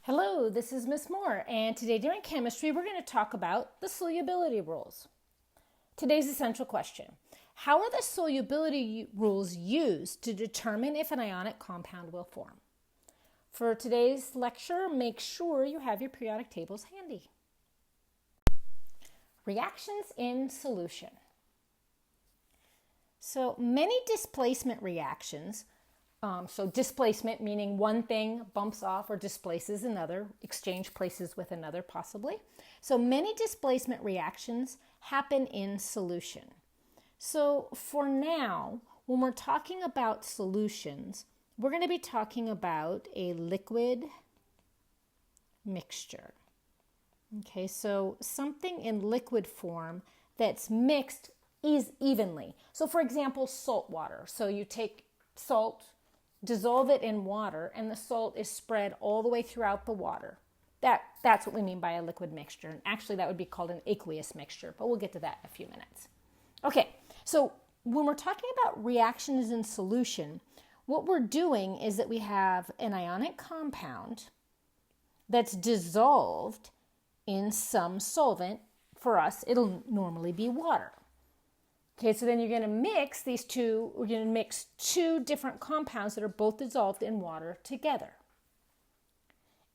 Hello, this is Miss Moore, and today during chemistry, we're going to talk about the solubility rules. Today's essential question: how are the solubility rules used to determine if an ionic compound will form? For today's lecture, make sure you have your periodic tables handy. Reactions in solution. So many displacement reactions, so displacement meaning one thing bumps off or displaces another, exchange places with another possibly. So many displacement reactions happen in solution. So for now, when we're talking about solutions, we're going to be talking about a liquid mixture. Okay, so something in liquid form that's mixed evenly. So for example, salt water. So you take salt, dissolve it in water, and the salt is spread all the way throughout the water. That's what we mean by a liquid mixture. And actually, that would be called an aqueous mixture, but we'll get to that in a few minutes. Okay, so when we're talking about reactions in solution, what we're doing is that we have an ionic compound that's dissolved in some solvent. For us, it'll normally be water. Okay, so then you're going to mix these two, we're going to mix two different compounds that are both dissolved in water together.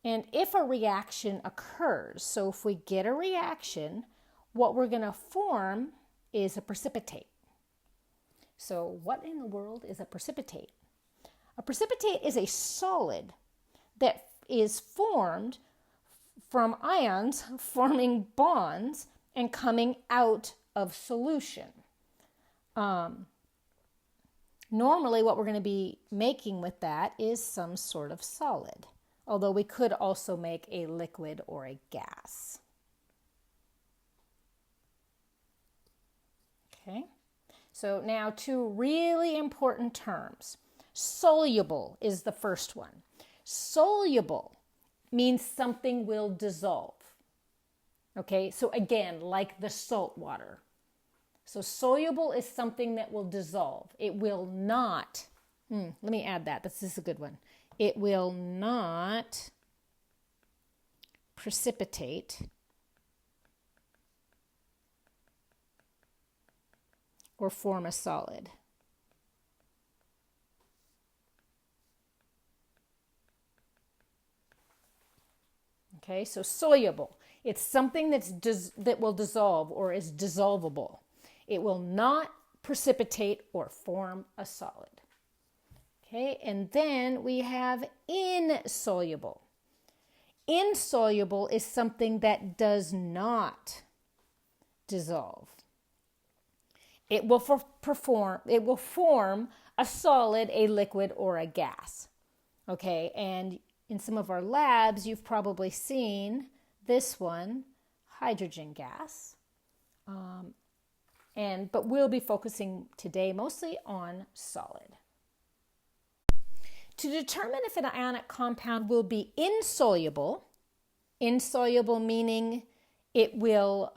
And if a reaction occurs, so if we get a reaction, what we're going to form is a precipitate. So what in the world is a precipitate? A precipitate is a solid that is formed from ions forming bonds and coming out of solution. Normally what we're going to be making with that is some sort of solid, although we could also make a liquid or a gas. Okay, so now two really important terms. Soluble is the first one. Soluble means something will dissolve. Okay, so again, like the salt water. So soluble is something that will dissolve. It will not, let me add that. This is a good one. It will not precipitate or form a solid. Okay, so soluble. It's something that will dissolve or is dissolvable. It will not precipitate or form a solid. Okay, and then we have insoluble. Insoluble is something that does not dissolve. It will form a solid, a liquid, or a gas. Okay, and in some of our labs, you've probably seen this one, hydrogen gas. But we'll be focusing today mostly on solid. To determine if an ionic compound will be insoluble meaning it will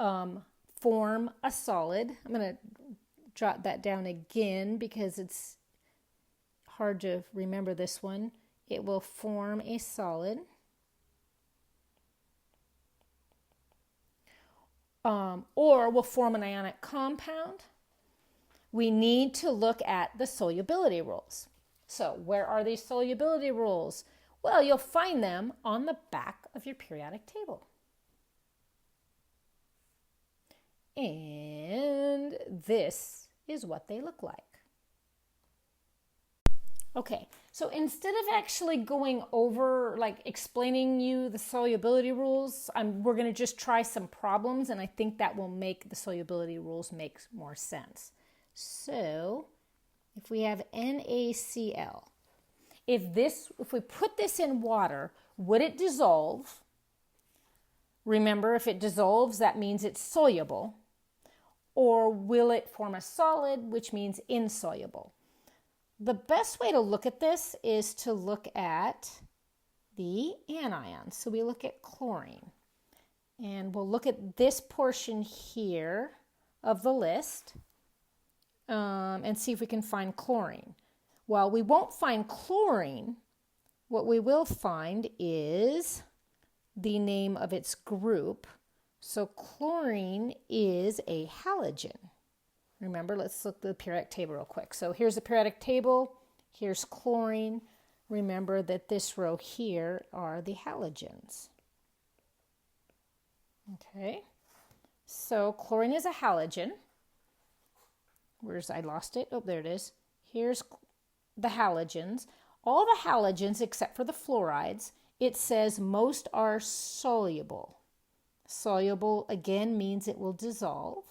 form a solid. I'm going to jot that down again because it's hard to remember this one. It will form a solid. Or will form an ionic compound, we need to look at the solubility rules. So where are these solubility rules? Well, you'll find them on the back of your periodic table. And this is what they look like. Okay, so instead of actually going over, explaining you the solubility rules, we're going to just try some problems, and I think that will make the solubility rules make more sense. So, if we have NaCl, if we put this in water, would it dissolve? Remember, if it dissolves, that means it's soluble. Or will it form a solid, which means insoluble? The best way to look at this is to look at the anions. So we look at chlorine. And we'll look at this portion here of the list and see if we can find chlorine. Well, we won't find chlorine. What we will find is the name of its group. So chlorine is a halogen. Remember, let's look at the periodic table real quick. So here's the periodic table. Here's chlorine. Remember that this row here are the halogens. Okay, so chlorine is a halogen. I lost it? Oh, there it is. Here's the halogens. All the halogens, except for the fluorides, it says most are soluble. Soluble, again, means it will dissolve.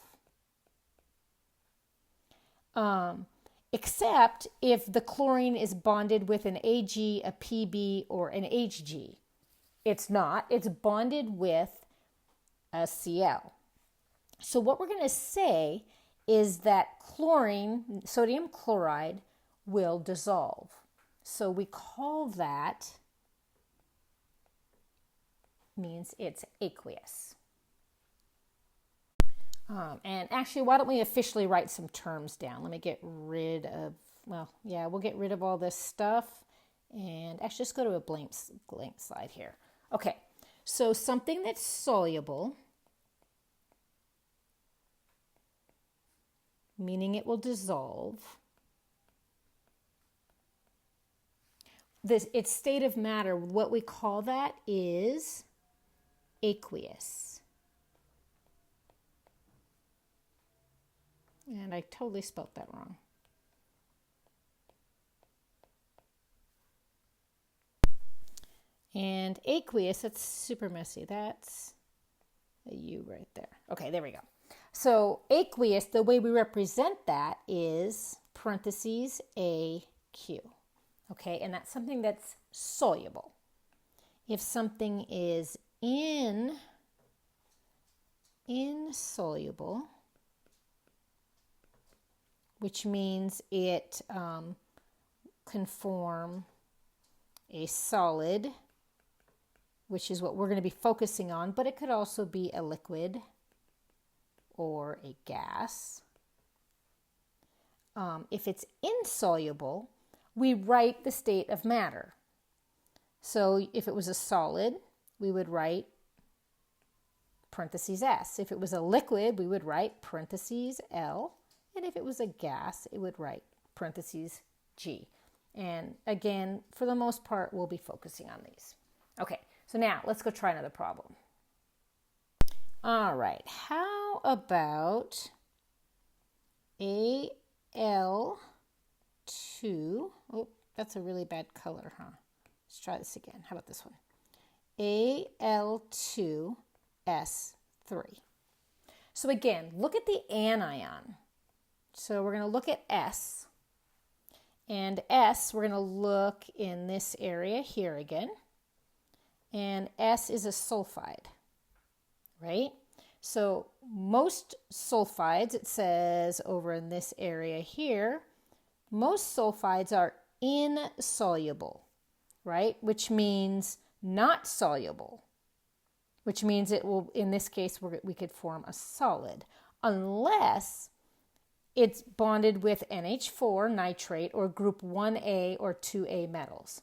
Except if the chlorine is bonded with an Ag, a Pb, or an Hg. It's not. It's bonded with a Cl. So what we're going to say is that chlorine, sodium chloride, will dissolve. So we call that, means it's aqueous. And actually, why don't we officially write some terms down? Let me get rid of, we'll get rid of all this stuff. And actually, just go to a blank slide here. Okay, so something that's soluble, meaning it will dissolve. Its state of matter, what we call that is aqueous. And I totally spelt that wrong. And aqueous, that's super messy. That's a U right there. Okay, there we go. So aqueous, the way we represent that is parentheses AQ. Okay, and that's something that's soluble. If something is insoluble, which means it can form a solid, which is what we're going to be focusing on, but it could also be a liquid or a gas. If it's insoluble, we write the state of matter. So if it was a solid, we would write parentheses S. If it was a liquid, we would write parentheses L. And if it was a gas, it would write parentheses G. And again, for the most part, we'll be focusing on these. Okay, so now let's go try another problem. All right, how about AL2? Oh, that's a really bad color, huh? Let's try this again. How about this one? Al2S3. So again, look at the anion. So we're going to look at S. And S, we're going to look in this area here again. And S is a sulfide, right? So most sulfides, it says over in this area here, most sulfides are insoluble, right? Which means not soluble, which means it will, in this case, we could form a solid, unless it's bonded with NH4 nitrate or group 1A or 2A metals.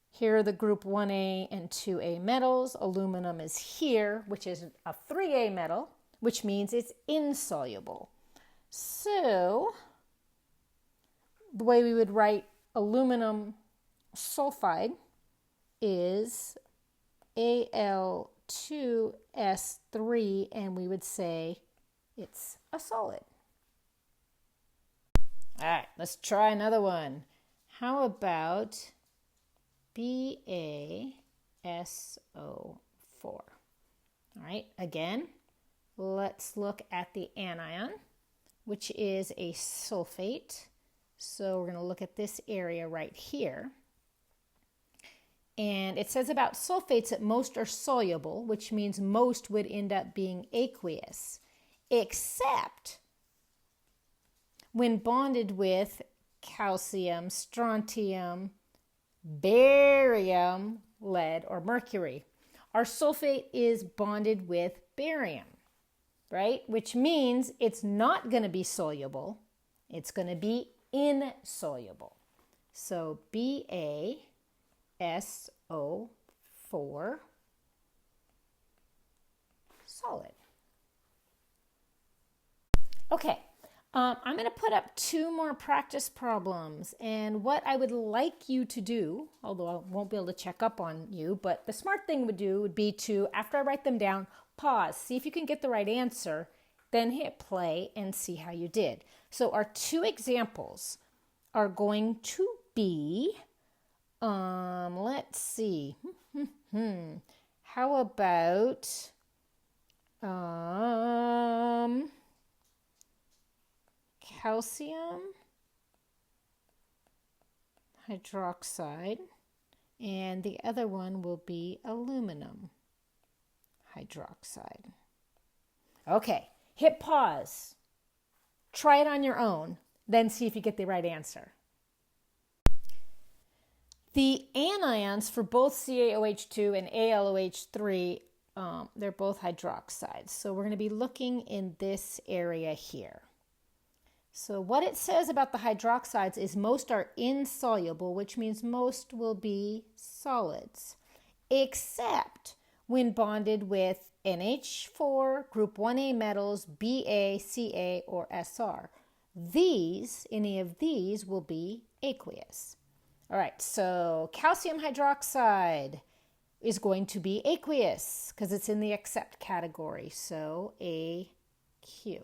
Here are the group 1A and 2A metals. Aluminum is here, which is a 3A metal, which means it's insoluble. So the way we would write aluminum sulfide is Al2S3, and we would say it's a solid. All right, let's try another one. How about BaSO4? All right, again, let's look at the anion, which is a sulfate. So we're going to look at this area right here. And it says about sulfates that most are soluble, which means most would end up being aqueous, except when bonded with calcium, strontium, barium, lead, or mercury. Our sulfate is bonded with barium, right? Which means it's not going to be soluble. It's going to be insoluble. So BaSO4 solid. Okay, I'm going to put up 2 more practice problems. And what I would like you to do, although I won't be able to check up on you, but the smart thing would be to, after I write them down, pause, see if you can get the right answer, then hit play and see how you did. So our 2 examples are going to be, let's see, how about, calcium hydroxide, and the other one will be aluminum hydroxide. Okay, hit pause. Try it on your own, then see if you get the right answer. The anions for both CaOH2 and AlOH3, they're both hydroxides. So we're going to be looking in this area here. So what it says about the hydroxides is most are insoluble, which means most will be solids, except when bonded with NH4, group 1A metals, Ba, Ca, or Sr. Any of these will be aqueous. All right, so calcium hydroxide is going to be aqueous because it's in the accept category, so AQ.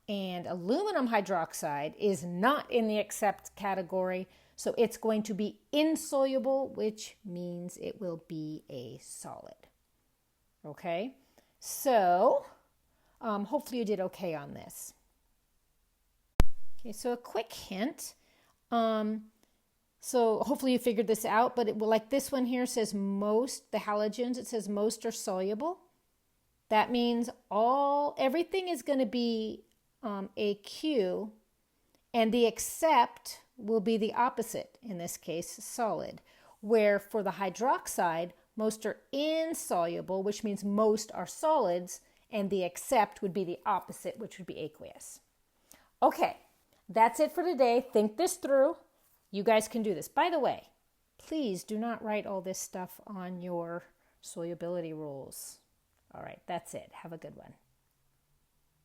And aluminum hydroxide is not in the accept category, so it's going to be insoluble, which means it will be a solid. Okay, so hopefully you did okay on this. Okay, so a quick hint. So hopefully you figured this out, but like this one here says most, the halogens, it says most are soluble. That means everything is going to be AQ, and the accept will be the opposite, in this case, solid, where for the hydroxide, most are insoluble, which means most are solids, and the accept would be the opposite, which would be aqueous. Okay, that's it for today. Think this through. You guys can do this. By the way, please do not write all this stuff on your solubility rules. All right, that's it. Have a good one.